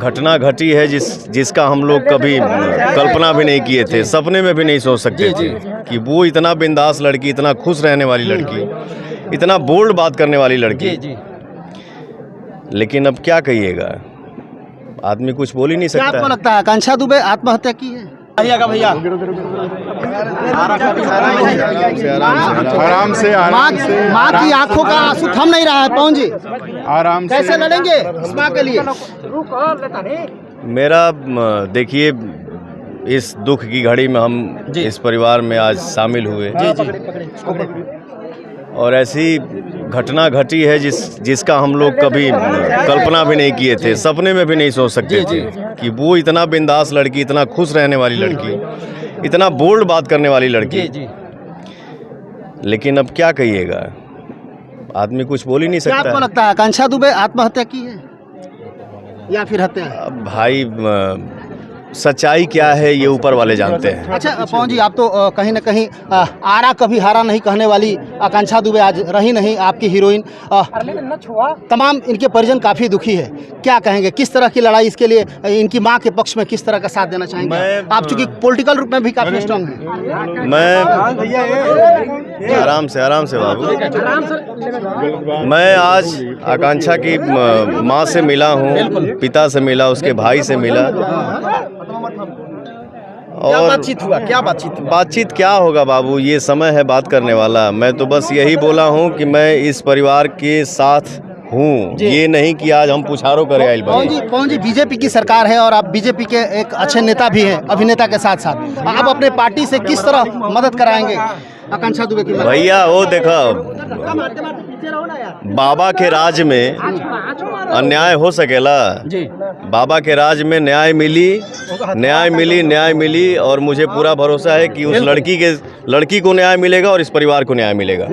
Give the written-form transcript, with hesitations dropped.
घटना घटी है जिसका हम लोग कभी कल्पना भी नहीं किए थे, सपने में भी नहीं सोच सकते थे कि वो इतना बिंदास लड़की, इतना खुश रहने वाली लड़की, इतना बोल्ड बात करने वाली लड़की। लेकिन अब क्या कहिएगा, आदमी कुछ बोल ही नहीं क्या सकता। आपको लगता है आकांक्षा दुबे आत्महत्या की है? भैया आराम से माँ की आंखों का आंसू थम नहीं रहा है। पवन जी आराम से कैसे लड़ेंगे इस माँ के लिए? मेरा देखिए, इस दुख की घड़ी में हम इस परिवार में आज शामिल हुए और ऐसी घटना घटी है जिसका हम लोग कभी कल्पना भी नहीं किए थे, सपने में भी नहीं सोच सकते थे कि वो इतना बिंदास लड़की, इतना खुश रहने वाली लड़की, इतना बोल्ड बात करने वाली लड़की। लेकिन अब क्या कहिएगा, आदमी कुछ बोल ही नहीं क्या सकता। आपको लगता है आकांक्षा दुबे आत्महत्या की है या फिर हत्या? अब भाई सच्चाई क्या है ये ऊपर वाले जानते हैं। अच्छा पवन जी, आप तो कहीं ना कहीं आरा कभी हारा नहीं कहने वाली आकांक्षा दुबे आज रही नहीं, आपकी हीरोइन। तमाम इनके परिजन काफ़ी दुखी है, क्या कहेंगे? किस तरह की लड़ाई इसके लिए इनकी मां के पक्ष में किस तरह का साथ देना चाहेंगे? आप चूंकि पॉलिटिकल रूप में भी काफ़ी स्ट्रांग हैं। मैं आराम से बाबू, मैं आज आकांक्षा की माँ से मिला हूँ, पिता से मिला, उसके भाई से मिला। और क्या बातचीत क्या होगा बाबू, ये समय है बात करने वाला। मैं तो बस यही बोला हूँ कि मैं इस परिवार के साथ हूँ, ये नहीं कि आज हम पुछारो करे आइल बने। पवन जी बीजेपी की सरकार है और आप बीजेपी के एक अच्छे नेता भी हैं, अभिनेता के साथ साथ आप अपने पार्टी से किस तरह मदद कराएंगे आकांक्षा दुबे की? भैया वो देखो, बाबा के राज में अन्याय हो सकेला? बाबा के राज में न्याय मिली और मुझे पूरा भरोसा है कि उस लड़की को न्याय मिलेगा और इस परिवार को न्याय मिलेगा।